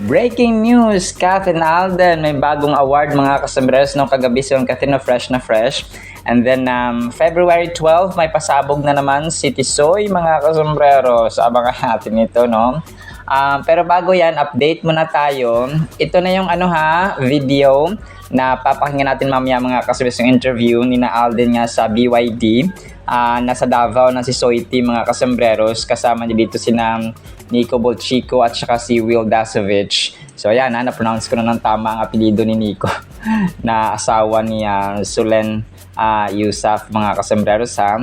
Breaking news! Kath and Alden may bagong award mga kasambreros nung kagabi silang Kath na fresh. And then February 12 may pasabog na naman si Tisoy mga kasambreros. Abangan natin ito, no? Pero bago yan, update muna tayo. Ito na yung video na papakinggan natin mamaya mga kasambreros yung interview ni na Alden nga sa BYD. Nasa Davao na si Soiti mga kasambreros, kasama niya dito sina Nico Bolchico at saka si Will Dasovich. So ayan, na-pronounce ko na ng tama ang apelido ni Nico na asawa ni Sulen Yusuf mga kasambreros ha.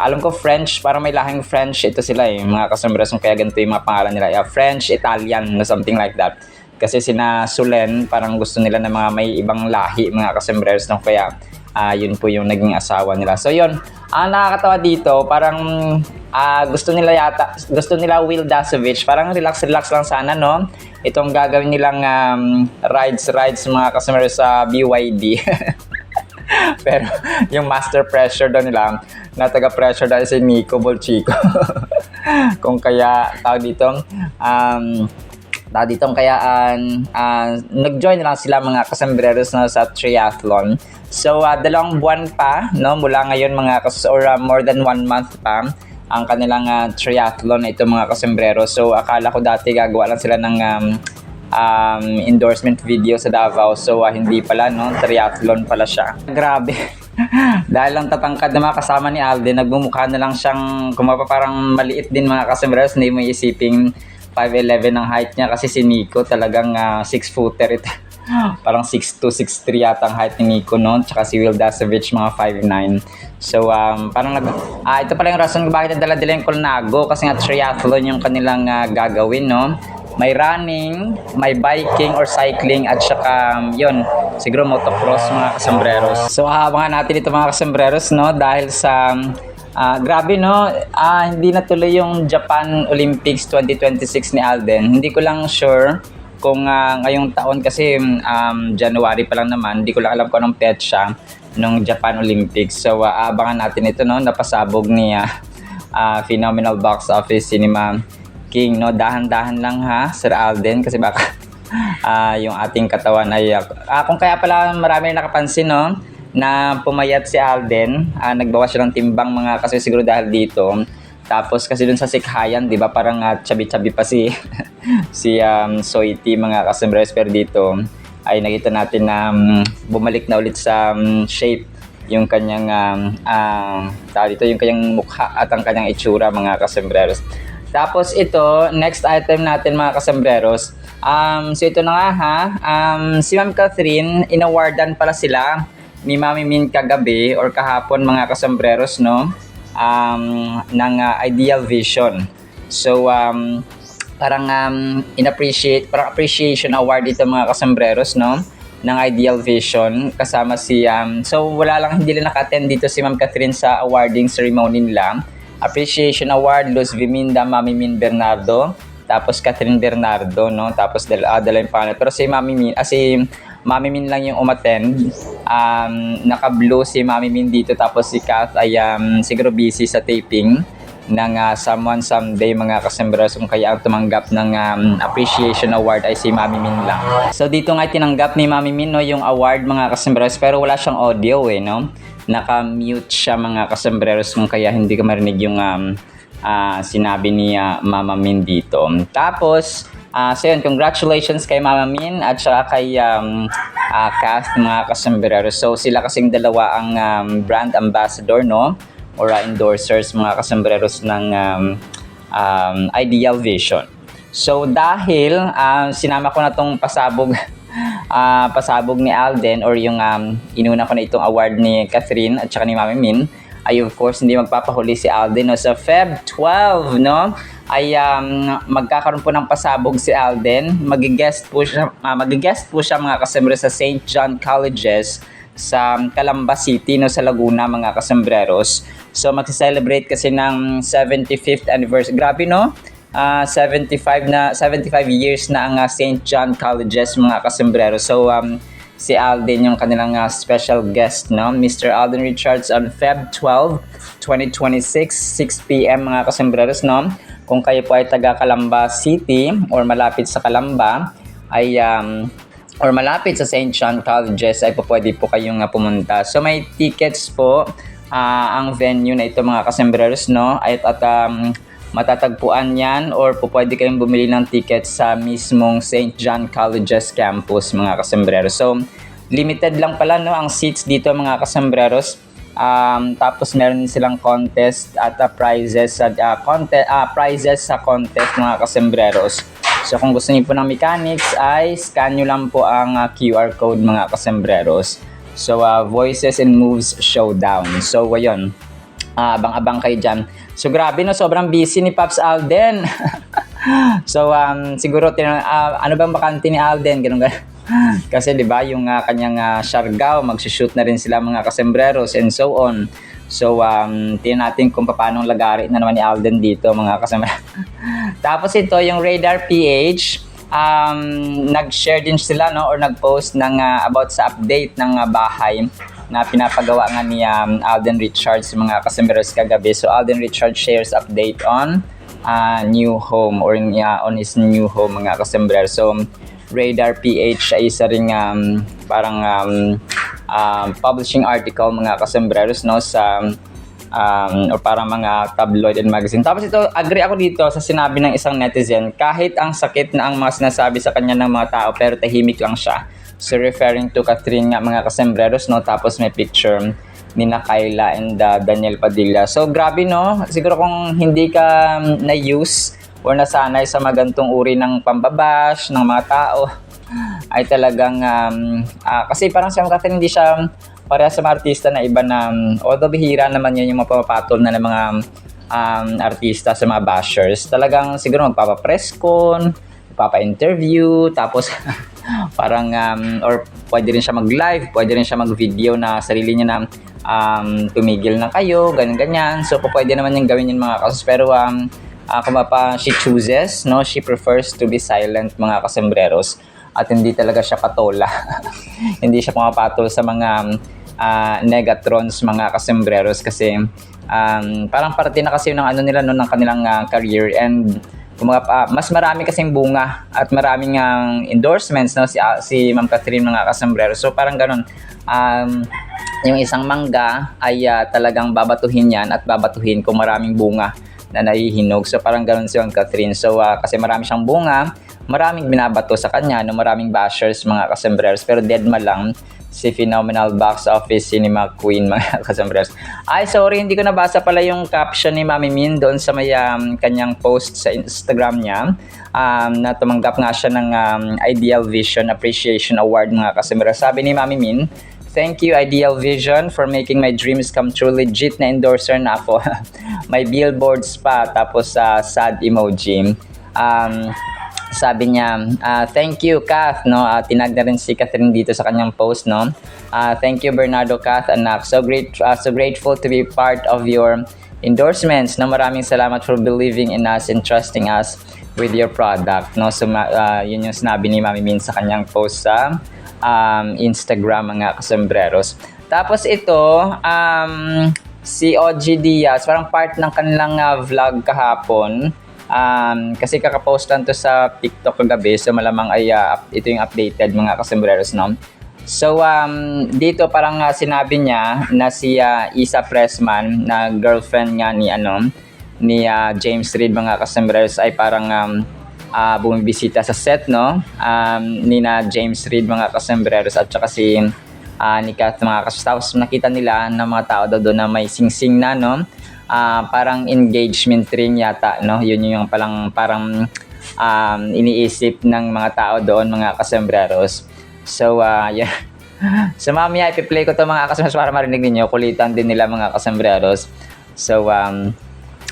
Alam ko French, parang may lahing French ito sila mga kasambreros, kaya ganito yung mga pangalan nila, French, Italian, something like that. Kasi sina Sulen, parang gusto nila na mga may ibang lahi mga kasambreros, kaya yun po yung naging asawa nila. So yun, nakakatawa dito, parang gusto nila Will Dasovich, parang relax lang sana, no? Itong gagawin nilang rides mga customer sa BYD. Pero yung master pressure daw nila, na taga-pressure dahil si Nico Bolchico. Kung kaya nag-join na lang sila mga kasambreros na sa triathlon. So, 2 buwan pa, no, mula ngayon more than 1 month pa ang kanilang triathlon na ito mga kasambreros. So, akala ko dati gagawa lang sila ng endorsement video sa Davao. So, hindi pala, no, triathlon pala siya. Grabe. Dahil lang tatangkad na mga kasama ni Alden, nagmumukha na lang siyang parang maliit din mga kasambreros. Hindi mo isiping 5'11 ang height niya kasi si Nico talagang 6-footer ito. Parang 6'2", 6'3 yata ang height ni Nico noon, tsaka si Will Dasovich mga 5'9". So parang ito pala yung rason kung bakit nadala-dala yung Colnago, kasi nga triathlon yung kanilang gagawin, no? May running, may biking or cycling, at saka yun, siguro motocross mga kasambreros. So abangan natin ito mga kasambreros, no, dahil sa grabe, no, hindi natuloy yung Japan Olympics 2026 ni Alden. Hindi ko lang sure kung ngayong taon kasi January pa lang naman, hindi ko lang alam kung anong petsa nung Japan Olympics. So abangan natin ito, no, napasabog ni Phenomenal Box Office Cinema King, no. Dahan-dahan lang ha, Sir Alden, kasi baka yung ating katawan ay kung kaya pala marami na nakapansin, no, na pumayat si Alden, nagbawas siya ng timbang mga kasi siguro dahil dito. Tapos kasi dun sa sikhayan, 'di ba, parang chubby-chubby pa si Soiti mga kasambreros, pero dito ay nakita natin na bumalik na ulit sa shape yung kanyang yung kanyang mukha at ang kanyang itsura mga kasambreros. Tapos ito, next item natin mga kasambreros. So ito na nga si Ma'am Catherine, inawardan pala sila ni Mami Min kagabi or kahapon mga kasambreros, no, ng Ideal Vision. So parang appreciation award ito mga kasambreros, no, ng Ideal Vision, kasama si so hindi lang naka-attend dito si Ma'am Catherine sa awarding ceremony nila. Appreciation Award, Luz Viminda, Mami Min Bernardo, tapos Catherine Bernardo, no, tapos dala yung panel. Pero si Mami Min lang yung umattend. Naka-blue si Mami Min dito, tapos si Kath ay siguro busy sa taping ng Someone Someday mga kasambreros, kung kaya ang tumanggap ng appreciation award ay si Mami Min lang. So dito nga tinanggap ni Mami Min, no, yung award mga kasambreros, pero wala siyang audio no. Naka-mute siya mga kasambreros, kung kaya hindi ka marinig yung sinabi ni Mama Min dito. Tapos so yun, congratulations kay Mama Min at saka kay Kath mga kasambreros. So sila kasing dalawa ang brand ambassador, no, or endorsers mga kasambreros ng Ideal Vision. So dahil sinama ko na tong pasabog ni Alden, or yung inuna ko na itong award ni Catherine at saka ni Mami Min, ay of course hindi magpapahuli si Alden, no. Sa Feb 12, no, ay magkakaroon po ng pasabog si Alden. Mag-guest po siya mga kasambreros sa St. John Colleges sa Calamba City, no, sa Laguna mga kasambreros. So magse-celebrate kasi ng 75th anniversary. Grabe, no? 75 years na ang St. John Colleges mga kasambreros. So si Alden yung kanilang special guest, no? Mr. Alden Richards on Feb 12, 2026, 6 p.m. mga kasambreros, no? kung kayo po ay taga Calamba City or malapit sa Calamba, ay or malapit sa St. John Colleges, ay po pwede po kayong pumunta. So may tickets po ang venue na ito mga kasembreros, no? At matatagpuan yan or po pwede kayong bumili ng tickets sa mismong St. John Colleges campus mga kasembreros. So limited lang pala, no, ang seats dito mga kasembreros. Tapos meron silang contest at prizes sa contest mga kasembreros. So kung gusto niyo po ng mechanics ay scan nyo lang po ang QR code mga kasembreros. So Voices and Moves Showdown. So ayun, abang-abang kayo dyan. So grabe, no, sobrang busy ni Pops Alden. So siguro ano bang bakante ni Alden, ganun. Kasi 'di ba yung kanyang Siargao, magsushoot na rin sila mga kasembreros and so on. So tingnan natin kung paano lagari na naman ni Alden dito mga kasembreros. Tapos ito yung Radar PH, nag-share din sila, no, or nag-post ng about sa update ng bahay na pinapagawa nga ni Alden Richards mga kasembreros kagabi. So Alden Richards shares update on new home or on his new home mga kasembreros. So Radar PH ay isa ring publishing article mga kasembreros, no, sa or para mga tabloid and magazine. Tapos ito, agree ako dito sa sinabi ng isang netizen, kahit ang sakit na ang mga sinasabi sa kanya ng mga tao pero tahimik lang siya. So referring to Catherine nga mga kasembreros, no, tapos may picture ni Kayla and Daniel Padilla. So grabe, no, siguro kung hindi ka na-use or nasanay sa magantong uri ng pambabash ng mga tao, ay talagang kasi parang si Catherine hindi siya pareha sa mga artista na iba na although bihira naman yun yung mapapatol na ng mga artista sa mga bashers. Talagang siguro magpapa-press con, magpapa-interview, tapos parang or pwede rin siya mag-live, pwede rin siya mag-video na sarili niya na tumigil na kayo, ganyan-ganyan. So pwede naman yung gawin yung mga kasos, pero kung she chooses, no, she prefers to be silent mga kasembreros at hindi talaga siya patola. Hindi siya pumapatol sa mga negatrons mga kasembreros kasi parang parte na kasi ng ano nila, no, ng kanilang career, and mas marami kasing bunga at maraming endorsements, no, si Ma'am Catherine mga kasembreros. So parang ganun, yung isang mangga ay talagang babatuhin yan at babatuhin kung maraming bunga na nahihinog. So parang ganoon si Ma'am Catherine. So kasi marami siyang bunga, maraming binabato sa kanya, no, maraming bashers mga kasembreros, pero dead ma lang si phenomenal box office cinema queen mga kasembreros. Ay sorry, hindi ko nabasa pala yung caption ni Mami Min doon sa may kanyang post sa Instagram niya, na tumanggap nga siya ng Ideal Vision Appreciation Award mga kasembreros. Sabi ni Mami Min, "Thank you Ideal Vision for making my dreams come true." Legit na endorser na ako. May billboards pa, tapos sad emoji. Sabi niya, "Thank you Kath," no, tinag na rin si Catherine dito sa kanyang post, no. "Thank you Bernardo, Kath, anak. So grateful to be part of your endorsements. No, maraming salamat for believing in us and trusting us with your product." No, so yun yung sinabi ni Mami Min sa kanyang post sa Instagram mga kasembreros. Tapos ito, si OG Diaz, parang part ng kanilang vlog kahapon, kasi kakapost lang to sa TikTok kagabi, so malamang ay ito yung updated mga kasembreros, no. So dito parang sinabi niya na si Isa Pressman na girlfriend nga ni James Reid mga kasembreros ay parang bumibisita sa set, no, ni na James Reid mga kasembreros at saka si ni Kath mga kasembreros. Tapos nakita nila na mga tao daw doon na may sing-sing na, no, parang engagement ring yata, no, yun yung parang iniisip ng mga tao doon mga kasembreros. So yeah. So mamaya ipi-play ko to mga kasembreros para marinig niyo, kulitan din nila mga kasembreros. So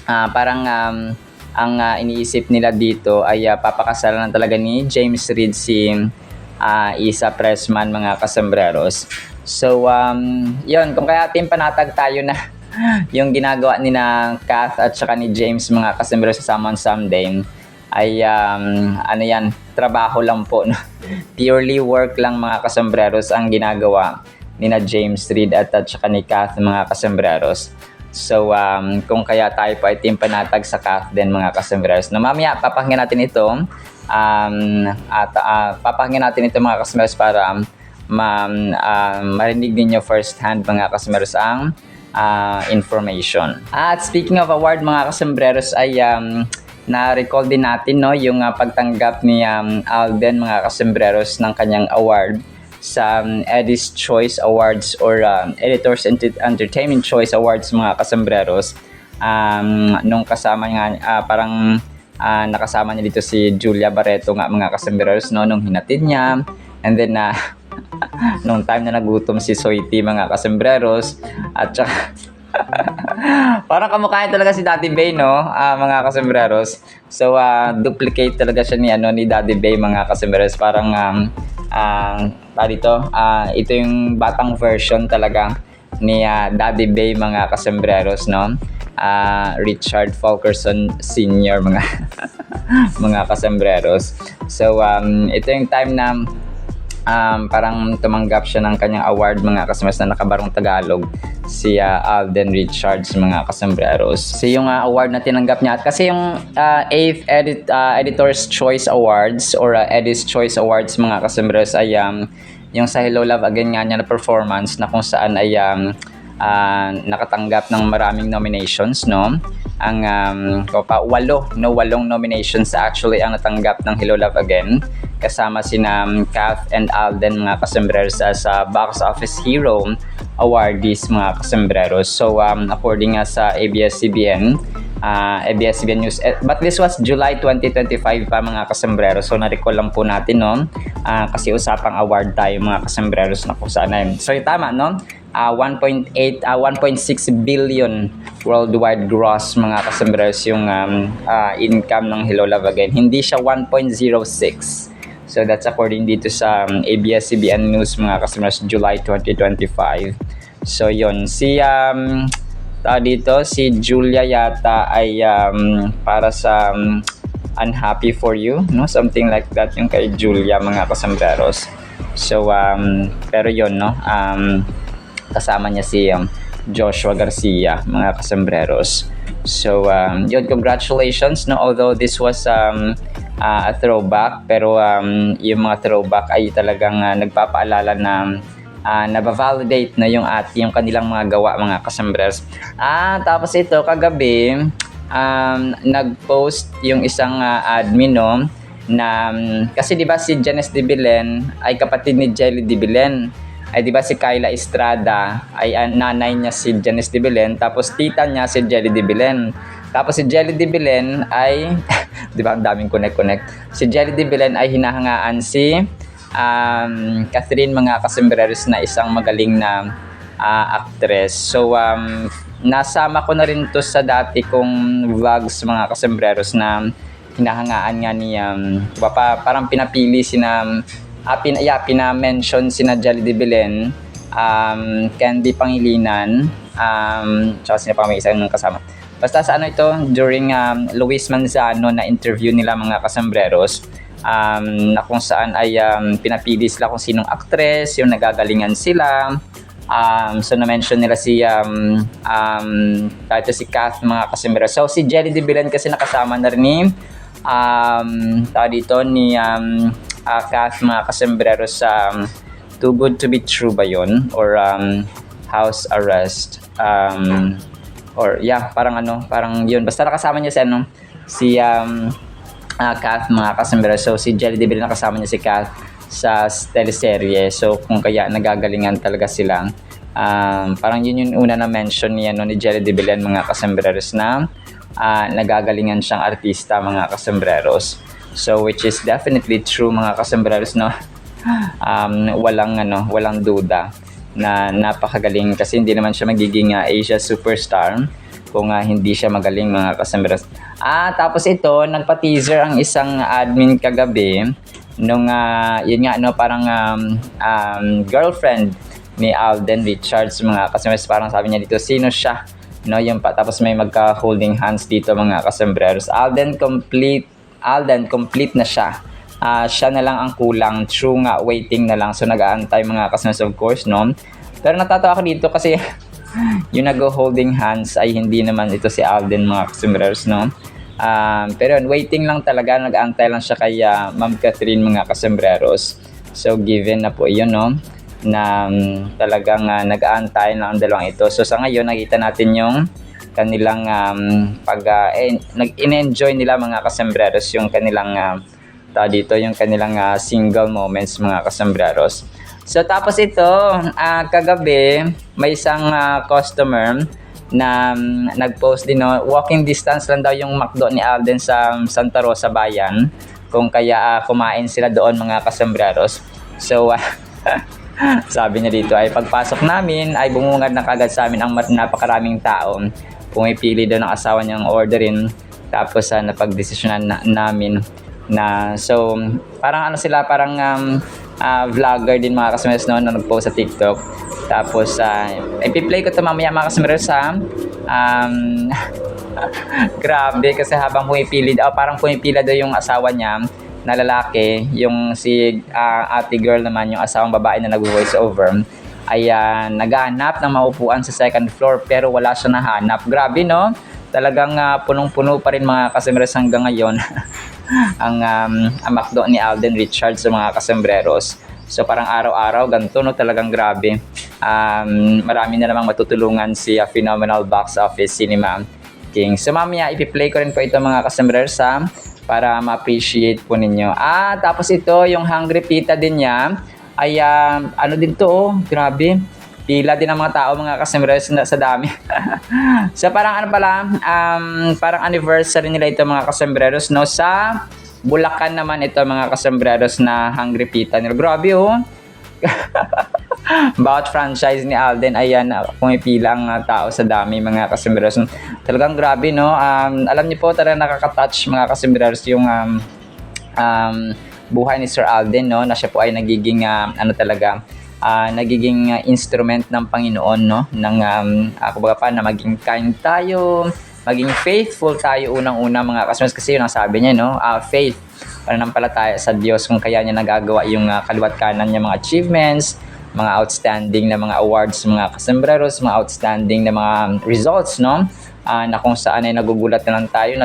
parang ang iniisip nila dito ay papakasalan talaga ni James Reid si Isa Pressman mga kasembreros. So yun, kung kaya panatag tayo na yung ginagawa ni na Kath at saka ni James mga kasembreros sa Someone Someday ay yan, trabaho lang po, no? Purely work lang mga kasembreros ang ginagawa ni na James Reid at saka ni Kath mga kasembreros. So, kung kaya tayo po ay team panatag sa CAF din mga kasembreros. No, mamaya, papakinggan natin ito. Papakinggan natin ito mga kasembreros para marinig ninyo first hand mga kasembreros ang information. At speaking of award mga kasembreros ay na-recall din natin no, yung pagtanggap ni Alden mga kasembreros ng kanyang award sa Edis Choice Awards or Editors Entertainment Choice Awards mga kasembreros. Nung kasama nga nakasama niya dito si Julia Barreto nga mga kasembreros no, nung hinatid niya, and then nung time na nagutom si Soiti mga kasembreros, at saka parang kamukha talaga si Daddy Bay no, mga kasembreros. So duplicate talaga siya ni Daddy Bay mga kasembreros. Parang ito yung batang version talaga ni Daddy Bay mga kasembreros no. Richard Fulkerson Sr. mga mga kasembreros. So ito yung time na parang tumanggap siya ng kanyang award mga kasembreros na nakabarong Tagalog, si Alden Richards mga kasembreros. So yung award na tinanggap niya, at kasi yung 8th Editor's Choice Awards or Edis Choice Awards mga kasembreros ay yung sa Hello Love Again nga niya na performance na kung saan ay nakatanggap ng maraming nominations no. Ang walong nominations actually ang natanggap ng Hello Love Again, kasama sina Kath and Alden mga kasembreros sa Box Office Hero awardees mga kasembreros. So according sa ABS-CBN News, but this was July 2025 pa mga kasembreros. So na-recall lang po natin no, kasi usapang award tayo mga kasembreros na kung saan ay. So tama no, 1.6 billion worldwide gross mga kasembreros yung income ng Hello Love Again. Hindi siya 1.06. So that's according dito sa ABS-CBN News mga kasembreros, July 2025. So yon, si Julia yata ay para sa Unhappy For You no, something like that yung kay Julia mga kasembreros. So pero yon no, kasama niya si Joshua Garcia mga kasembreros. So yun, congratulations no, although this was a throwback, pero yung mga throwback ay talagang nagpapaalala na nabavalidate na yung kanilang mga gawa mga kasembreros. Tapos ito kagabi nag-post yung isang admin no, na kasi di ba si Janice de Belen ay kapatid ni Jelly de Belen. Ay di ba si Kyla Estrada ay nanay niya si Janice de Belen, tapos tita niya si Jelly de Belen. Tapos si Jelly de Belen ay di ba ang daming connect. Si Jelly de Belen ay hinahangaan si Catherine mga kasembreros na isang magaling na actress. So nasama ko na rin to sa dati kong vlogs mga kasembreros na hinahangaan nga ni parang pinapili pina-mention sina Jelly de Belen, Candy Pangilinan, tsaka sino pa may isa ng kasama. Basta sa ito, during Luis Manzano na interview nila mga kasembreros, na kung saan ay pinapili sila kung sinong actress, yung nagagalingan sila. So na-mention nila si Kath mga kasembreros. So si Jelly de Belen kasi nakasama na rin ni Kath mga kasembreros sa Too Good to Be True ba yun? Or House Arrest, or parang yun, basta nakasama niya si Kath mga kasembreros. So si Jelly de Belen nakasama niya si Kath sa teleserye. So kung kaya nagagalingan talaga sila, parang yun yung una na mention niya ni Jelly de Belen mga kasembreros na nagagalingan siyang artista mga kasembreros. So which is definitely true mga kasembreros no. Walang duda na napakagaling, kasi hindi naman siya magiging Asia superstar kung hindi siya magaling mga kasembreros. Tapos ito, nagpa-teaser ang isang admin kagabi nung parang girlfriend ni Alden Richards mga kasembreros. Parang sabi niya dito, sino siya no, tapos may magka-holding hands dito mga kasembreros. Alden complete na siya. Siya na lang ang kulang. True nga, waiting na lang. So nag-aantay mga kasembreros of course no. Pero natatawa ako dito kasi yung nag-holding hands ay hindi naman ito si Alden, mga kasombrers, no? Pero yun, waiting lang talaga, nag-aantay lang siya kay Ma'am Catherine, mga kasembreros. So given na po yun, no, na talagang nag-aantay lang ang dalawang ito. So sa ngayon, nakita natin yung kanilang nag-enjoy nila, mga kasembreros, yung kanilang dito, yung kanilang single moments, mga kasembreros. So tapos ito, kagabi, may isang customer na nag-post din, no, walking distance lang daw yung McDo ni Alden sa Santa Rosa Bayan, kung kaya kumain sila doon, mga kasembreros. So sabi niya dito ay pagpasok namin ay bumungad na kagad sa amin ang napakaraming tao, pumipili daw ng asawa niyang orderin, tapos napagdesisyonan namin na, so parang ano sila, parang vlogger din, mga kasembreros, no, na nag-post sa TikTok. Tapos ipi-play ko ito mamaya, mga kasembreros, grabe, kasi habang parang pumipila daw yung asawa niya na lalaki, yung si ate girl naman, yung asawang babae na nag-voice over, ay naghahanap ng maupuan sa second floor, pero wala siya nahanap. Grabe, no? Talagang punong-puno pa rin, mga kasembreros, hanggang ngayon ang McDo ni Alden Richards, sa mga kasembreros. So parang araw-araw ganito, no, talagang grabe. Marami na namang matutulungan si Phenomenal Box Office Cinema King. So mamaya ipi-play ko rin po ito, mga kasembreros, para ma-appreciate po ninyo. Tapos ito, yung Hungry Pita din niya, ay ano din to, oh, grabe. Pila din ang mga tao, mga kasembreros, sa dami. So parang ano pala, parang anniversary nila ito, mga kasembreros, no, sa Bulacan naman ito, mga kasembreros, na Hungry Pita nila. Grabe, oh. Bawat franchise ni Alden, ayan, pumipila ang tao sa dami, mga kasembreros. Talagang grabe, no. Alam niyo po, talagang nakaka-touch, mga kasembreros, yung buhay ni Sir Alden, no, na siya po ay nagiging nagiging instrument ng Panginoon, no, ng kumbaga pa, na maging kind tayo, maging faithful tayo unang-una, mga kasembreros, kasi yun ang sabi niya, no, faith, pananampalataya sa Diyos, kung kaya niya nagagawa yung kaliwat kanan niya, mga achievements, mga outstanding na mga awards, mga kasembreros, mga outstanding na mga results, no, na kung saan ay nagugulat na lang tayo,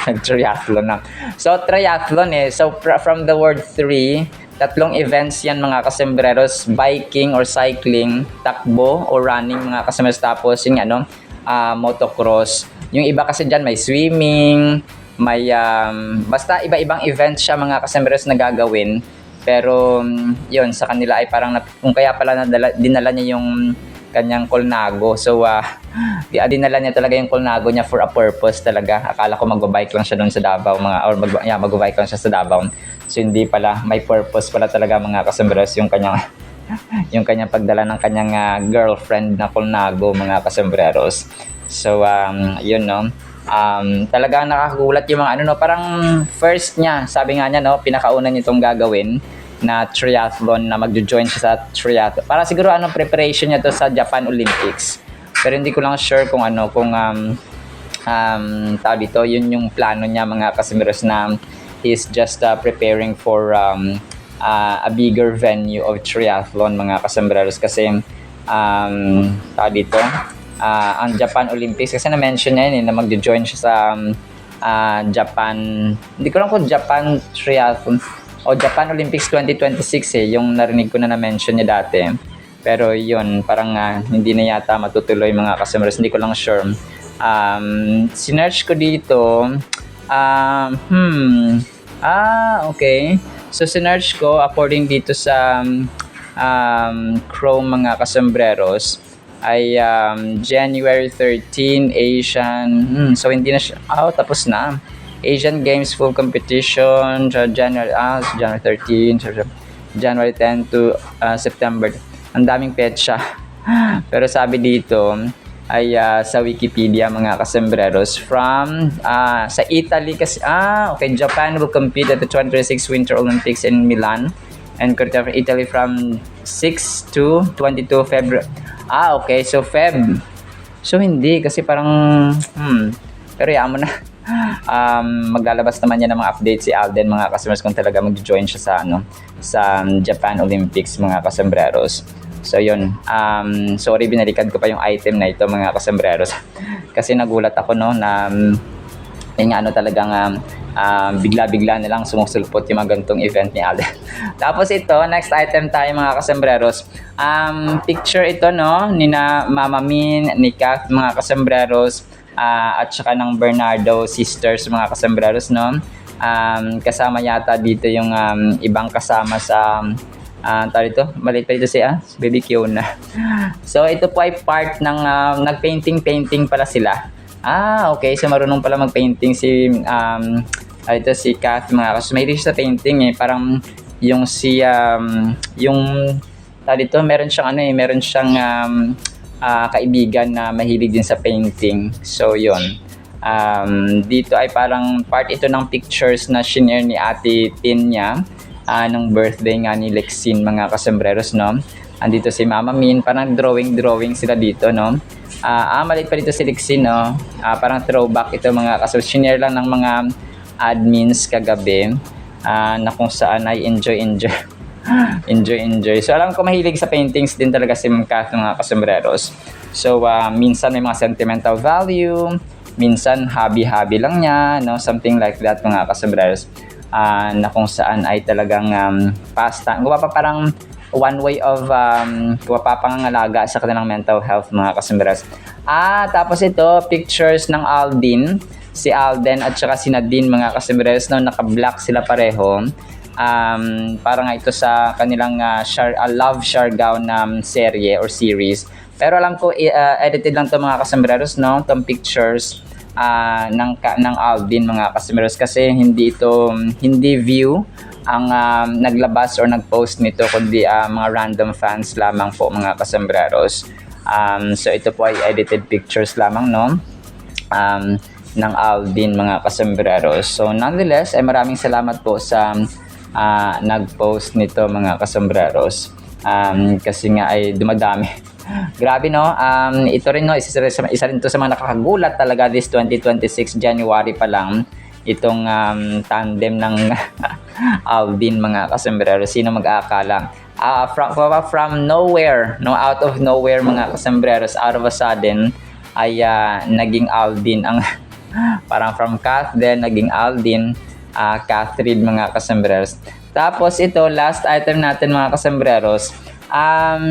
nag-triathlon na. So triathlon, so from the word three, tatlong events yan, mga kasembreros: biking or cycling, takbo or running, mga kasembreros, tapos yung motocross. Yung iba kasi dyan may swimming, may basta iba-ibang events siya, mga kasembreros, na gagawin. Pero yun, sa kanila ay parang kung kaya pala dinala niya yung kanyang Colnago. So dinala niya talaga yung Colnago niya for a purpose talaga. Akala ko mag-bike lang siya doon sa Davao, mag-bike lang siya sa Davao. So hindi pala, may purpose pala talaga, mga kasembreros, yung kanyang pagdala ng kanyang girlfriend na Colnago, mga kasembreros. So yun, no. Talagang nakagulat yung mga parang first niya, sabi nga niya, no, pinakauna niya itong gagawin na triathlon, na magjo-join siya sa triathlon. Para siguro preparation niya to sa Japan Olympics. Pero hindi ko lang sure kung tawag dito, yun yung plano niya, mga kasembreros, na he's just preparing for a bigger venue of triathlon, mga kasembreros, kasi tawag dito, ang Japan Olympics, kasi na-mention niya yun, na magjo-join siya sa Japan, hindi ko lang kung Japan Triathlon o Japan Olympics 2026, yung narinig ko na mention niya dati. Pero yun, parang hindi na yata matutuloy, mga kasembreros, hindi ko lang sure. Sinearch ko dito, okay. So sinearch ko according dito sa Chrome, mga kasembreros, ay January 13 Asian, so hindi na siya, tapos na. Asian Games full competition, January 13, January 10 to September. Ang daming petsa. Pero sabi dito ay sa Wikipedia, mga kasembreros, from sa Italy kasi, okay, Japan will compete at the 2026 Winter Olympics in Milan and from Italy from 6 to 22 February. Okay, so Feb. So hindi, kasi parang pero yaman mo na. Maglalabas naman yan ng mga updates si Alden, mga kasembreros, kung talaga mag-join siya sa sa Japan Olympics, mga kasembreros. So yun, sorry binalikan ko pa yung item na ito mga kasembreros. Kasi nagulat ako no na yung ano talagang bigla-bigla na lang sumusulpot yung mga ganitong event ni Alden. Tapos ito, next item tayo mga kasembreros. Picture ito no, ni na Mama Min, ni Kath mga kasembreros, at saka ng Bernardo sisters mga kasembreros no. Kasama yata dito yung ibang kasama sa tawag ito, maliit pa dito si Baby Kiona. So ito po ay part ng nag-painting pala sila. Okay. So marunong pala mag-painting si ito si Kath mga kasi mahilig sa painting parang yung si yung tawag ito, meron siyang kaibigan na mahilig din sa painting. So yun. Dito ay parang part ito ng pictures na shinare ni Ate Tin niya nung birthday nga ni Lexine mga kasembreros no. Andito si Mama Min, parang drawing sila dito no. Maliit pa dito si Lexine no. Parang throwback ito mga kasembreros. Shinare lang ng mga admins kagabi na kung saan ay enjoy. So alam ko mahilig sa paintings din talaga si Ma'am Kath mga kasembreros. So minsan may mga sentimental value, minsan hobby lang niya no, something like that mga kasembreros. Na kung saan ay talagang pastime. Gawa pa parang one way of gawa pa pangangalaga sa kanilang mental health mga kasembreros. Tapos ito, pictures ng Aldin. Si Alden at saka si Nadine mga kasembreros no, naka-black sila pareho. Para nga ito sa kanilang Love Siargao na serye or series. Pero alam ko edited lang to mga kasembreros no, tong pictures ng Aldin mga kasembreros kasi hindi view ang naglabas or nagpost nito kundi mga random fans lamang po mga kasembreros. So ito po ay edited pictures lamang no ng Aldin mga kasembreros. So nonetheless ay maraming salamat po sa nagpost nito mga kasembreros. Kasi nga ay dumadami. Grabe no, ito rin no, isa rin to sa mga nakakagulat talaga this 2026 January pa lang itong tandem ng Aldin mga kasembreros. Sino mag-aakala? From nowhere, no, out of nowhere mga kasembreros, out of a sudden ay naging Aldin ang parang from Kath then naging Aldin, Catherine mga kasembreros. Tapos ito last item natin mga kasembreros.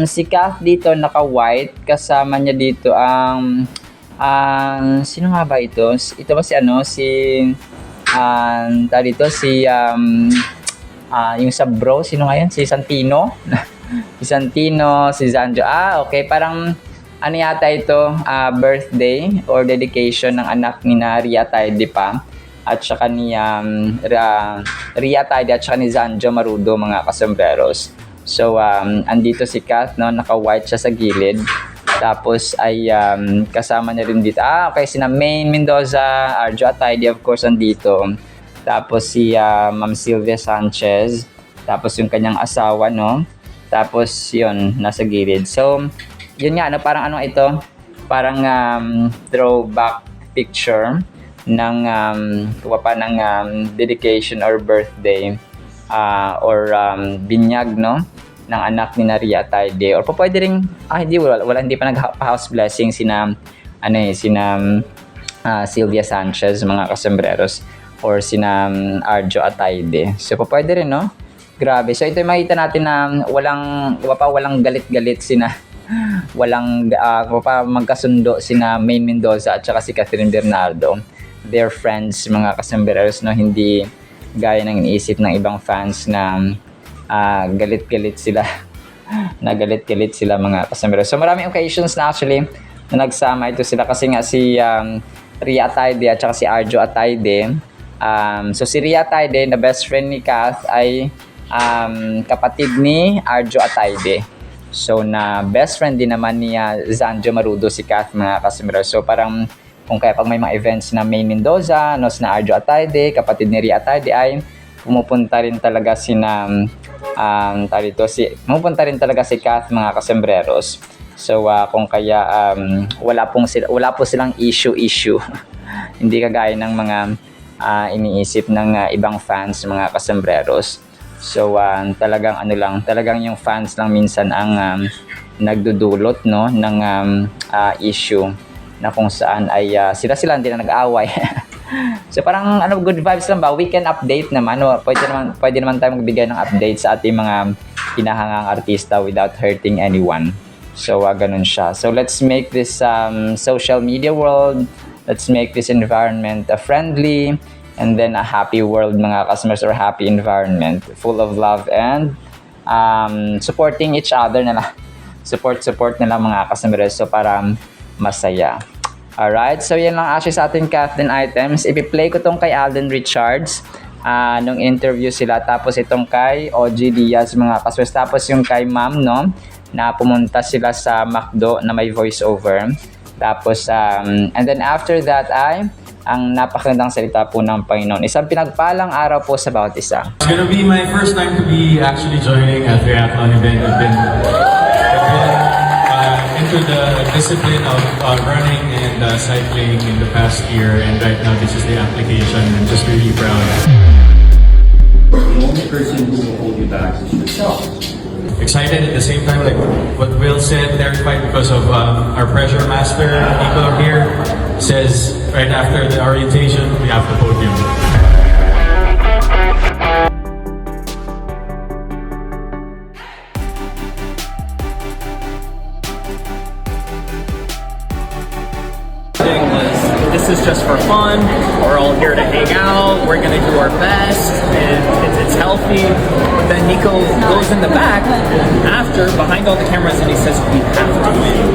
Si Kath dito naka-white, kasama niya dito ang sino nga ba ito? Ito ba yung sa bro, sino nga yan? Si Santino? Si Zanjo. Okay, parang ano yata ito, birthday or dedication ng anak ni Ria Taide pa at saka ni Ria Taide at saka ni Zanjo Marudo mga kasembreros. So, andito si Kath, no? Naka-white siya sa gilid. Tapos, ay kasama niya rin dito. Okay, sina Maine Mendoza, Arjo Atayde, of course, andito. Tapos, si Ma'am Sylvia Sanchez. Tapos, yung kanyang asawa, no? Tapos, yun, nasa gilid. So, yun nga, no? Parang ano ito? Parang throwback picture ng dedication or birthday or binyag no ng anak ni Ria Taide or pwede ring hindi pa nagpa-house blessing sina Sylvia Sanchez mga kasembreros or sina Arjo Atayde. So pwede rin no. Grabe. So ito makita natin na walang galit-galit walang magkasundo sina Maine Mendoza at saka si Catherine Bernardo. They're friends mga kasembreros no, hindi gaya ng iniisip ng ibang fans na galit-galit sila mga kasembreros. So maraming occasions na actually na nagsama ito sila kasi nga si Ria Atayde at saka si Arjo Atayde. So si Ria Atayde na best friend ni Kath ay kapatid ni Arjo Atayde. So na best friend din naman ni Zanjo Marudo si Kath mga kasembreros. So parang kung kaya pag may mga events na Maine Mendoza, no, na Arjo Atayde, kapatid ni Ria Atayde ay pumupunta rin talaga si Kath mga kasembreros. So kung kaya wala po silang issue. Hindi kagaya ng mga iniisip ng ibang fans mga kasembreros. So talagang talagang yung fans lang minsan ang nagdudulot, no, ng issue na kung saan ay sila hindi na nag-away. So parang good vibes lang ba? Weekend update naman. Pwede naman tayo magbigay ng update sa ating mga hinahangang artista without hurting anyone. So ganun siya. So let's make this social media world, let's make this environment friendly, and then a happy world, mga customers, or happy environment full of love and supporting each other na lang. Support na lang, mga customers, so para masaya. Alright, so yan lang actually sa ating Kathleen items. Ipi-play ko tong kay Alden Richards nung interview sila, tapos itong kay OG Diaz, mga customers, tapos yung kay Ma'am, no, na pumunta sila sa McDo na may voiceover. Tapos and then after that ay ang napakagandang salita po ng Panginoon. Isang pinagpalang araw po sa bawat isa. It's gonna be my first time to be actually joining a triathlon event. I've been into the discipline of running and cycling in the past year, and right now this is the application. I'm just really proud. The only person who will hold you back is yourself. Excited at the same time, like what Will said, terrified because of our pressure master, Nico here, says right after the orientation, we have the podium. This is just for fun. We're all here to hang out. We're gonna do our best, and it's healthy. But then Nico goes in the back after, behind all the cameras, and he says, "We have to win."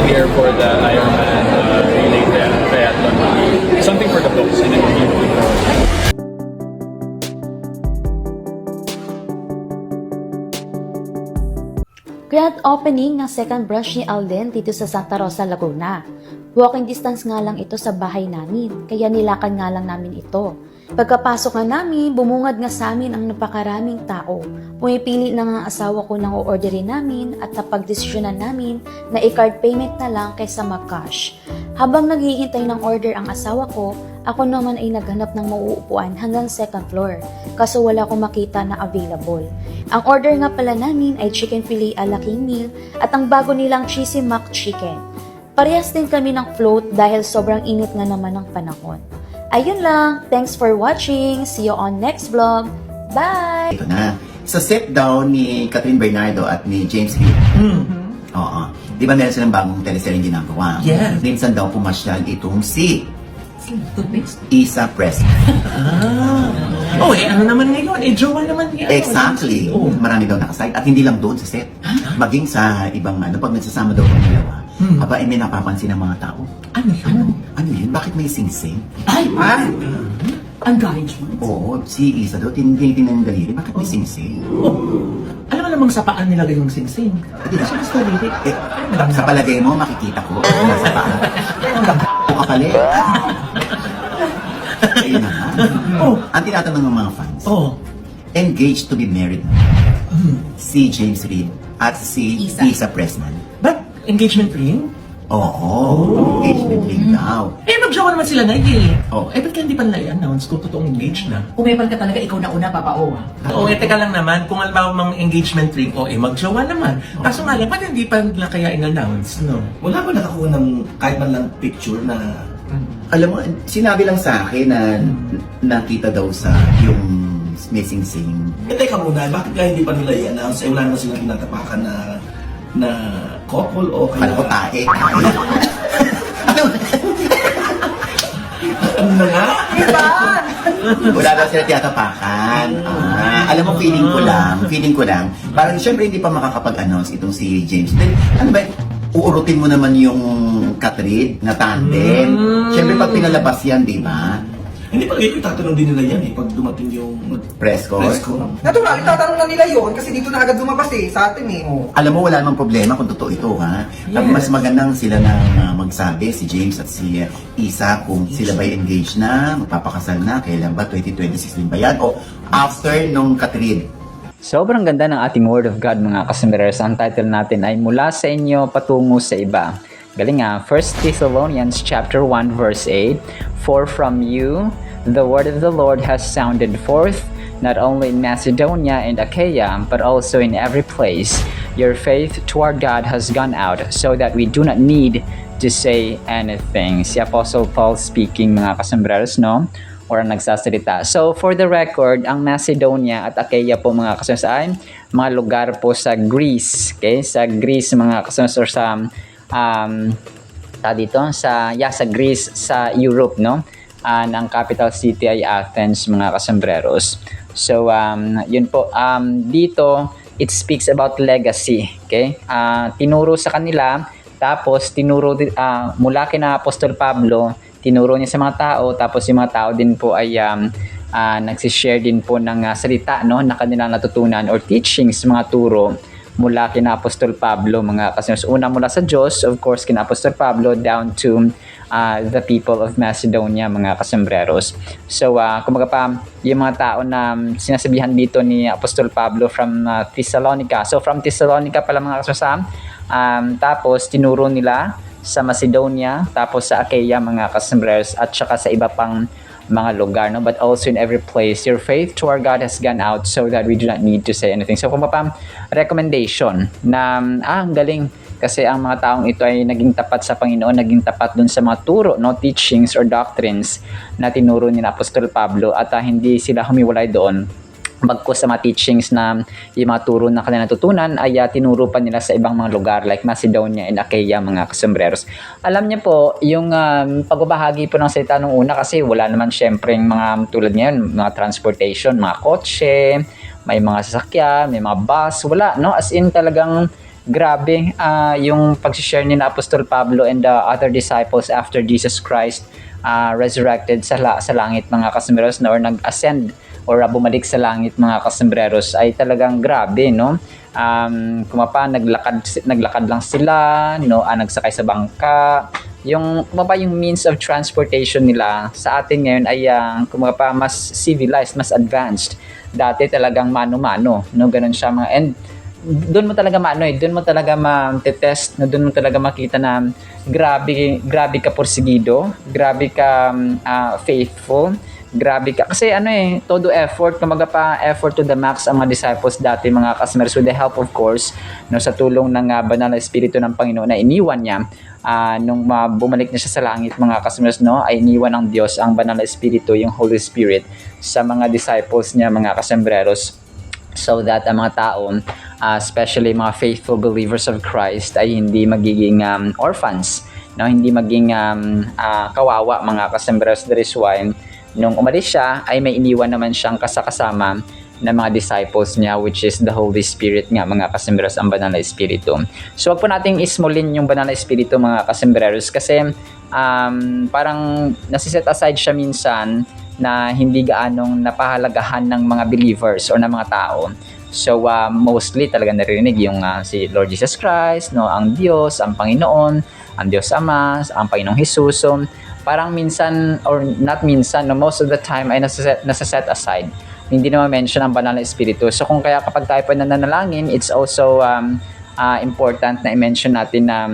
Here for the Ironman relay triathlon, something for the books and then Grand opening ng second brush ni Alden dito sa Santa Rosa, Laguna. Walking distance nga lang ito sa bahay namin, kaya nilakad nga lang namin ito. Pagkapasok nga namin, bumungad nga sa amin ang napakaraming tao. Pumipili na nga ang asawa ko ng o-orderin namin at napagdesisyonan namin na i-card payment na lang kaysa mag-cash. Habang naghihintay ng order ang asawa ko, ako naman ay naghanap ng mauupuan hanggang second floor, kaso wala akong makita na available. Ang order nga pala namin ay chicken fillet a la king meal at ang bago nilang cheesy mac chicken. Parehas din kami ng float dahil sobrang init nga naman ng panahon. Ayun lang, thanks for watching, see you on next vlog, bye! Ito na, sa set down ni Catherine Bernardo at ni James Reid. Oo. Di ba meron silang bagong teleserye ginagawa? Yes. Minsan daw pumasyal itong si Isa Presley. Oh, ano naman ngayon? Jowa naman niya. Exactly. Oh. Marami daw nakasite. At hindi lang doon sa set. Maging sa ibang pag nagsasama daw ng dalawa. Aba, may napapansin ng mga tao. Ano yun? Ano yun? Bakit may sing-sing? Ay! Engagement? Oo, si Isa daw, tinitingnan ng daliri. Bakit may sing-sing? Oh. Alam mo namang sa paan nilagay yung sing-sing. Hindi na siya gusto rin. Sa palagay mo, makikita ko. Sa paan. O kapali. Ayun na nga. Oh. Ang tinatanong ng mga fans, Oh. engaged to be married. Si James Reid at si Isa Pressman. But, engagement ring? Oo, engagement ring daw. Eh, magjowa naman sila ngayon eh. Oh. Eh, ba't kaya hindi pa nila i-announce kung totoong engaged na? Umepal ka talaga, ikaw na una, Papa O. Oo, teka lang naman, kung alam mang engagement ring, magjowa naman. Kaso nga lang, ba't hindi pa nila kaya in-announce, no? Wala ba nakakuha ng kahit man lang picture na Alam mo, sinabi lang sa akin na nakita daw sa yung missing scene. teka muna, bakit kaya hindi pa nila i-announce? Wala naman silang tinatapakan na couple o kaya... Kala ko tae. Ano na nga? Wala daw sila tiyatapakan. Alam mo, feeling ko lang, parang syempre hindi pa makakapag-announce itong si James. Then, ano ba, uurutin mo naman yung Catherine na tandem. Syempre pag pinalabas yan, di ba? Hindi pa kayo tatanong din nila yan pag dumating yung Press ko. Natural, itatanong na nila yun kasi dito na agad lumabas sa atin eh. Alam mo, wala namang problema kung totoo ito, ha? Ang mas magandang sila na magsabi, si James at si Isa, kung sila ba'y engaged na, magpapakasal na, kailan ba, 2026 din ba yan? O after nung Catherine. Sobrang ganda ng ating Word of God, mga kasimilers. Ang title natin ay Mula sa Inyo Patungo sa Iba. Galing nga, 1 Thessalonians chapter 1 verse 8, For from you the word of the Lord has sounded forth, not only in Macedonia and Achaia, but also in every place. Your faith toward God has gone out, so that we do not need to say anything. Si Apostle Paul speaking, mga kasambreros, no? Or ang nagsasalita. So, for the record, ang Macedonia at Achaia po, mga kasambreros, ay mga lugar po sa Greece. Okay? Sa Greece, mga kasambreros, or sa sa Greece, sa Europe, no? Ang capital city ay Athens, mga kasambreros. So, yun po. Dito, it speaks about legacy. Okay? Tinuro sa kanila, tapos tinuro mula kina Apostol Pablo, tinuro niya sa mga tao, tapos yung mga tao din po ay nagsishare din po ng salita, no, na kanilang natutunan or teachings, mga turo mula kina Apostol Pablo, mga kasambreros. Una mula sa Diyos, of course, kina Apostol Pablo, down to the people of Macedonia, mga kasambreros. So, kumbaga pa, yung mga tao na sinasabihan dito ni Apostol Pablo from Thessalonica. So, from Thessalonica pala, mga kasambreros, tapos tinuro nila sa Macedonia, tapos sa Achaia, mga kasambreros, at saka sa iba pang mga lugar, no? But also in every place, your faith toward God has gone out, so that we do not need to say anything. So, kung recommendation na, ang galing, kasi ang mga taong ito ay naging tapat sa Panginoon, naging tapat dun sa mga turo, no, teachings or doctrines na tinuro ni Apostol Pablo, at hindi sila humiwalay doon. Bagkus sa mga teachings na yung mga turo na kanilang natutunan ay tinuro pa nila sa ibang mga lugar like Macedonia and Achaia, mga kasambreros. Alam niyo po, yung pagbabahagi po ng salita nung una, kasi wala naman syempre mga tulad ngayon, mga transportation, mga kotse, may mga sasakyan, may mga bus, wala, no? As in talagang grabe yung pag-share ni na Apostol Pablo and the other disciples after Jesus Christ resurrected sa langit, mga kasambreros, or nag-ascend or bumalik sa langit, mga kasambreros, ay talagang grabe, no? Kumapa, naglakad lang sila, no? Nagsakay sa bangka. Yung means of transportation nila sa atin ngayon ay kumapa, mas civilized, mas advanced. Dati talagang mano-mano, no? Ganun siya, mga, and doon mo talaga doon mo talaga ma-test, no? Doon mo talaga makita na grabe ka porsigido, grabe ka faithful, grabe ka. Kasi todo effort, kumaga pa effort to the max ang mga disciples dati, mga kasambreros, with the help of course, no, sa tulong ng banal na espiritu ng Panginoon na iniwan niya nung bumalik niya siya sa langit, mga kasambreros, no, ay iniwan ng Diyos ang banal na espiritu, yung Holy Spirit, sa mga disciples niya, mga kasambreros, so that ang mga tao, especially mga faithful believers of Christ, ay hindi magiging orphans, no, hindi maging kawawa, mga kasambreros. That is why nung umalis siya, ay may iniwan naman siyang kasama ng mga disciples niya, which is the Holy Spirit nga, mga kasambreros, ang banal na espiritu. So, wag po nating ismulin yung banal na espiritu, mga kasambreros, kasi parang nasiset aside siya minsan na hindi gaanong napahalagahan ng mga believers or ng mga tao. So, mostly talaga naririnig yung si Lord Jesus Christ, no, ang Diyos, ang Panginoon, ang Diyos Ama, ang Panginoong Jesus. So, parang minsan, or not minsan, no, most of the time ay nasa-set aside. Hindi naman mention ang banal na espiritu. So, kung kaya kapag tayo pa nananalangin, it's also important na i-mention natin na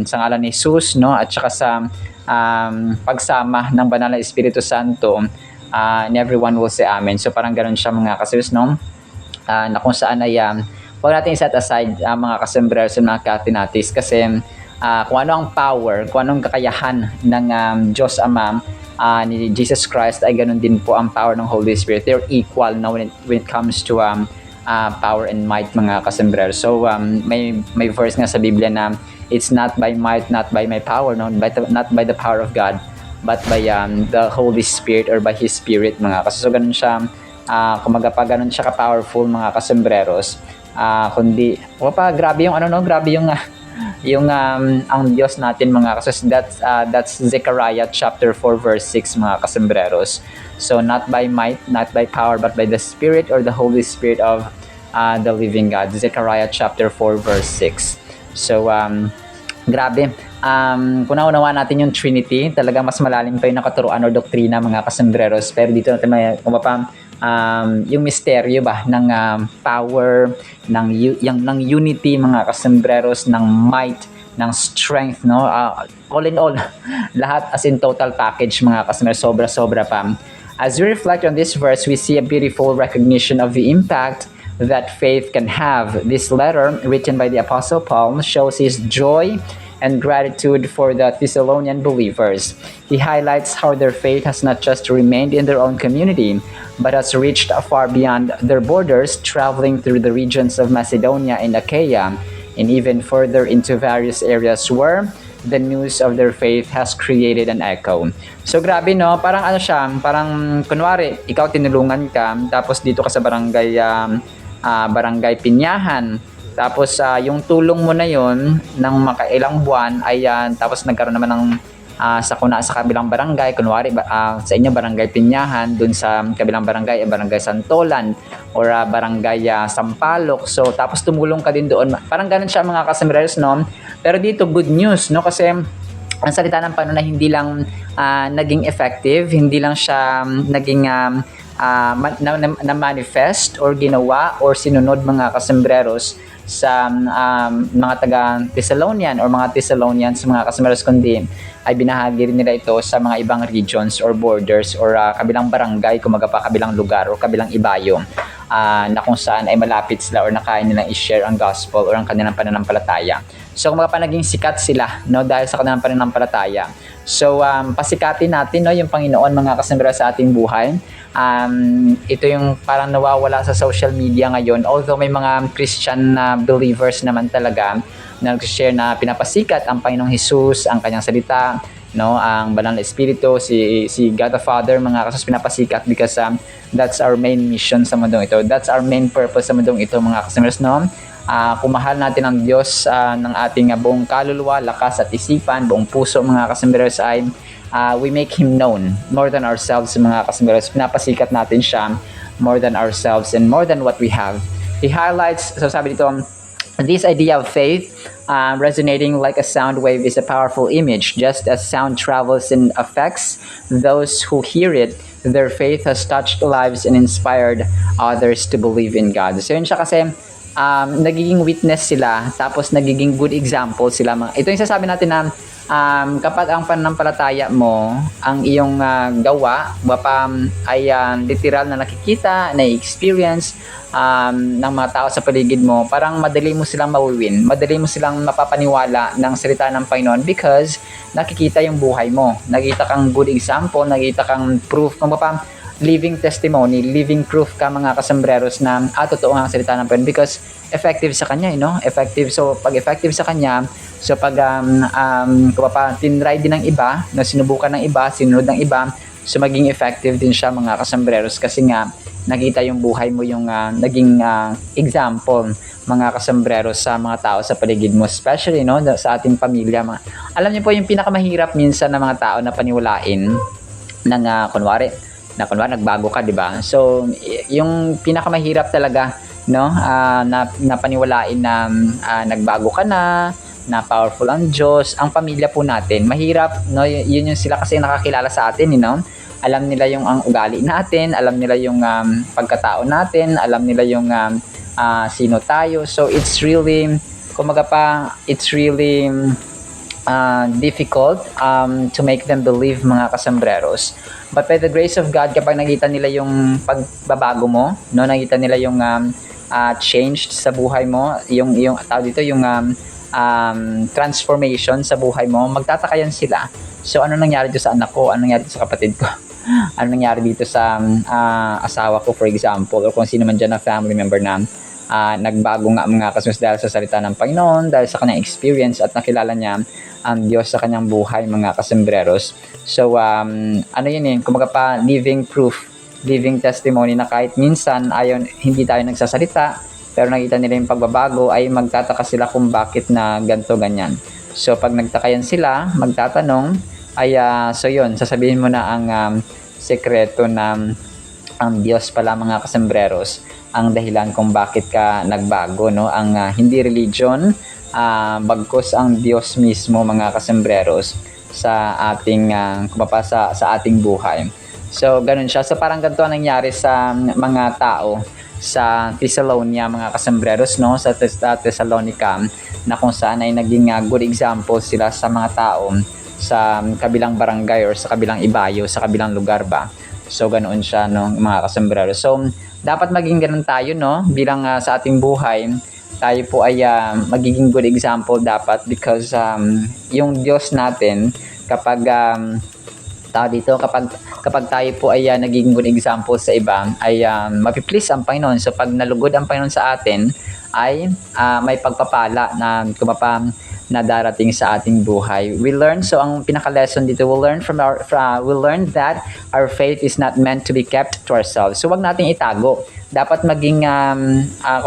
sa ngalan ni Jesus, no, at saka sa pagsama ng banal na Espiritu Santo, and everyone will say amen. So parang ganoon siya, mga kasambreros, no? Na kung saan ay huwag natin i-set aside mga kasambreros and mga katinatis, kasi kung ano ang power, kung anong kakayahan ng Diyos Ama, ni Jesus Christ, ay ganoon din po ang power ng Holy Spirit. They're equal now when it comes to power and might, mga kasambreros. So may verse nga sa Biblia na it's not by might, not by my power, no, not by the power of God, but by the Holy Spirit or by His Spirit, mga kasambreros. So ganun siya, kumaga pa ganun siya ka-powerful, mga kasambreros. Kundi, grabe yung grabe yung ang Diyos natin, mga kasambreros. That's Zechariah chapter 4 verse 6, mga kasambreros. So not by might, not by power, but by the Spirit or the Holy Spirit of the living God. Zechariah chapter 4 verse 6. So, grabe. Kung naunawa natin yung Trinity, talagang mas malalim pa yung nakaturuan o doktrina, mga kasambreros. Pero dito natin may yung misteryo ba ng power, ng unity, mga kasambreros, ng might, ng strength, no? All in all, lahat as in total package, mga kasambreros, sobra-sobra pa As we reflect on this verse, we see a beautiful recognition of the impact that faith can have. This letter, written by the Apostle Paul, shows his joy and gratitude for the Thessalonian believers. He highlights how their faith has not just remained in their own community, but has reached far beyond their borders, traveling through the regions of Macedonia and Achaia, and even further into various areas where the news of their faith has created an echo. So grabe no, parang ano siya, parang kunwari, ikaw tinulungan ka, tapos dito ka sa barangay, barangay Pinyahan, tapos yung tulong mo na yon ng makailang buwan ay tapos nagkaroon naman ng sakuna sa kabilang barangay, kunwari sa inyo barangay Pinyahan, dun sa kabilang barangay barangay Santolan or barangay Sampaloc. So tapos tumulong ka din doon. Parang ganun siya mga kasambreros, no? Pero dito good news, no? Kasi ang salita ng Panginoon na hindi lang naging effective, hindi lang siya naging na-manifest or ginawa or sinunod mga kasambreros sa mga taga-Thessalonian or mga Thessalonians, mga kasambreros, kundi ay binahagi rin nila ito sa mga ibang regions or borders or kabilang barangay, kumaga pa kabilang lugar o kabilang ibayo na kung saan ay malapit sila or nakaya nilang i-share ang gospel or ang kanilang pananampalataya. So kumaga pa naging sikat sila, no, dahil sa kanilang pananampalataya. So pasikatin natin, no, yung Panginoon mga kasambreros sa ating buhay. Ito yung parang nawawala sa social media ngayon, although may mga Christian believers naman talaga na nag-share na pinapasikat ang Panginoong Jesus, ang kanyang salita, no, ang banal na espiritu, si God the Father, mga kasos pinapasikat because that's our main mission sa mundong ito, that's our main purpose sa mundong ito mga kasambreros, no. Kung mahal natin ang Diyos ng ating buong kaluluwa, lakas at isipan, buong puso mga kasambreros, ay we make Him known more than ourselves mga kasambreros. Pinapasikat natin siya more than ourselves and more than what we have. He highlights, so sabi dito, this idea of faith resonating like a sound wave is a powerful image. Just as sound travels and affects those who hear it, their faith has touched lives and inspired others to believe in God. So yun siya kasi nagiging witness sila, tapos nagiging good example sila. Ito yung sasabi natin na kapag ang pananampalataya mo, ang iyong gawa, ay literal na nakikita, na-experience ng mga tao sa paligid mo, parang madali mo silang mawiwin, madali mo silang mapapaniwala ng salita ng Panginoon because nakikita yung buhay mo, nakita kang good example, nakita kang proof, living testimony, living proof ka mga kasambreros na totoo nga ang salita ng Panginoon because effective sa kanya, effective. So pag effective sa kanya, so pag tinry din ng iba, na sinubukan ng iba, sinunod ng iba, so maging effective din siya mga kasambreros kasi nga nakita yung buhay mo, yung naging example mga kasambreros sa mga tao sa paligid mo, especially sa ating pamilya. Alam niyo po yung pinakamahirap minsan ng mga tao na paniwalain ng kunwari nagbago ka, di ba? So yung pinakamahirap talaga na paniwalain na nagbago ka na powerful ang Diyos, ang pamilya po natin. Mahirap, yun yung sila kasi nakakilala sa atin, alam nila yung ang ugali natin, alam nila yung pagkatao natin, alam nila yung sino tayo. So it's really difficult to make them believe mga kasambreros. But by the grace of God, kapag nakita nila yung pagbabago mo, nakita nila yung change sa buhay mo, yung transformation sa buhay mo, magtataka yan sila. So ano nangyari dito sa anak ko? Ano nangyari dito sa kapatid ko? Ano nangyari dito sa asawa ko, for example, o kung sino man dyan na family member na nagbago nga mga kasunod dahil sa salita ng Panginoon, dahil sa kanyang experience at nakilala niya ang Diyos sa kanyang buhay mga kasambreros. So kumaga pa living proof, living testimony na kahit minsan hindi tayo nagsasalita, pero nakita nila yung pagbabago, ay magtataka sila kung bakit na ganto ganyan. So pag nagtakayan sila, magtatanong, so yun, sasabihin mo na ang sekreto na ang Diyos pala mga kasambreros ang dahilan kung bakit ka nagbago, ang hindi religion, bagkus ang Diyos mismo mga kasambreros sa ating sa ating buhay. So ganun siya. So parang ganito ang nangyari sa mga tao sa Thessalonia mga kasambreros, sa Thessalonica, na kung saan ay naging good example sila sa mga tao sa kabilang barangay or sa kabilang ibayo, sa kabilang lugar ba. So, ganoon siya, no, mga kasombrero. So, dapat maging ganun tayo, no, bilang sa ating buhay. Tayo po ay magiging good example dapat because yung Diyos natin, kapag kapag tayo po ay nagiging good example sa iba, ay mapiplease ang Panginoon. So pag nalugod ang Panginoon sa atin, ay may pagpapala na na darating sa ating buhay. We learn, so ang pinaka-lesson dito, we learn that our faith is not meant to be kept to ourselves. So wag nating itago. Dapat maging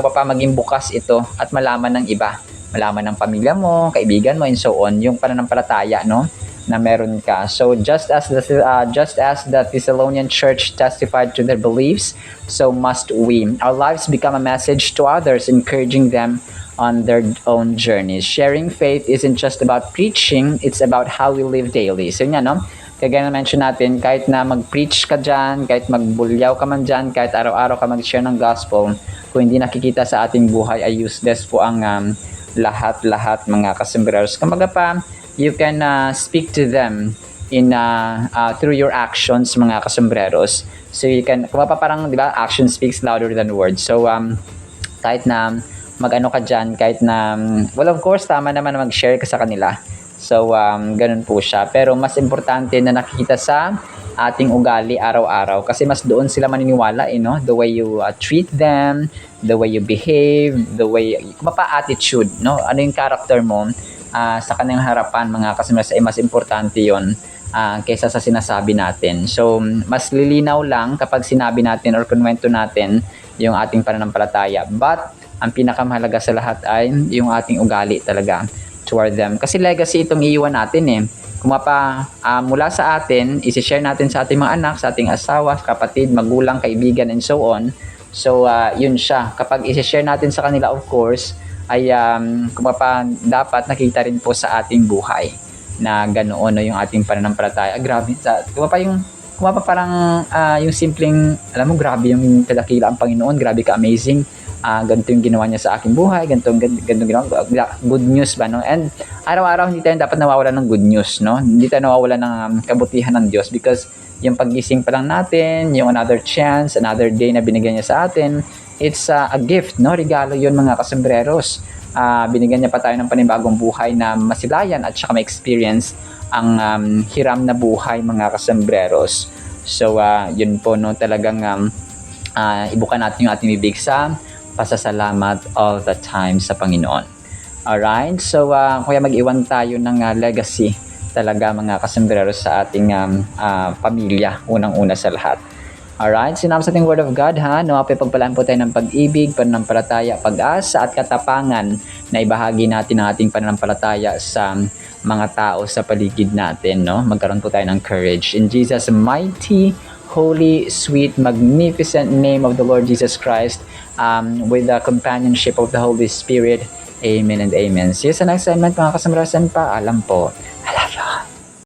maging bukas ito at malaman ng iba. Malaman ng pamilya mo, kaibigan mo, and so on, yung pananampalataya, no, na meron ka. So just as the Thessalonian church testified to their beliefs, so must we. Our lives become a message to others, encouraging them on their own journeys. Sharing faith isn't just about preaching, it's about how we live daily. So yun, no? Kaya na-mention natin, kahit na mag-preach ka dyan, kahit magbulyaw ka man dyan, kahit araw-araw ka mag-share ng gospel, kung hindi nakikita sa ating buhay, ay useless po ang lahat-lahat, mga kasembreros. Kumbaga pa, you can speak to them in through your actions, mga kasembreros. So you can, kumbaga parang, di ba, action speaks louder than words. So kahit na mag-ano ka dyan, kahit na, well, of course, tama naman na mag-share ka sa kanila. So, ganun po siya. Pero mas importante na nakikita sa ating ugali araw-araw kasi mas doon sila maniniwala, no? The way you treat them, the way you behave, the way, attitude, no? Ano yung character mo sa kanilang harapan, mga kasama, mas importante yon kaysa sa sinasabi natin. So, mas lilinaw lang kapag sinabi natin or kunwento natin yung ating pananampalataya. But, ang pinakamahalaga sa lahat ay yung ating ugali talaga toward them. Kasi legacy itong iiwan natin eh. Mula sa atin, isi-share natin sa ating mga anak, sa ating asawa, kapatid, magulang, kaibigan, and so on. So, yun siya. Kapag isi-share natin sa kanila, of course, ay dapat nakita rin po sa ating buhay na ganoon yung ating pananampalataya. Grabe. Parang yung simpleng, alam mo, grabe yung kadakila ang Panginoon, grabe ka-amazing. Ganito yung ginawa niya sa aking buhay, ganito ginawa, good news ba, no? And araw-araw hindi tayo dapat nawawalan ng good news, no? Hindi tayo nawawalan ng kabutihan ng Diyos because yung paggising pa lang natin, yung another chance, another day na binigyan niya sa atin, it's a gift, no? Regalo yun, mga kasembreros. Binigyan niya pa tayo ng panibagong buhay na masilayan at saka ma-experience ang hiram na buhay, mga kasembreros. So, yun po, no? Talagang ibukan natin yung ating bibig sa pasasalamat all the time sa Panginoon. Alright? So, kaya mag-iwan tayo ng legacy talaga, mga kasembreros, sa ating pamilya, unang-una sa lahat. Alright? Sinabi sa ating Word of God, ha? Nawapay pagpalaan po tayo ng pag-ibig, pananampalataya, pag-asa, at katapangan na ibahagi natin ang ating pananampalataya sa mga tao sa paligid natin, no? Magkaroon po tayo ng courage. In Jesus' mighty, holy, sweet, magnificent name of the Lord Jesus Christ, with the companionship of the Holy Spirit. Amen and amen. See you sa next segment, mga kasambarasan. Paalam po.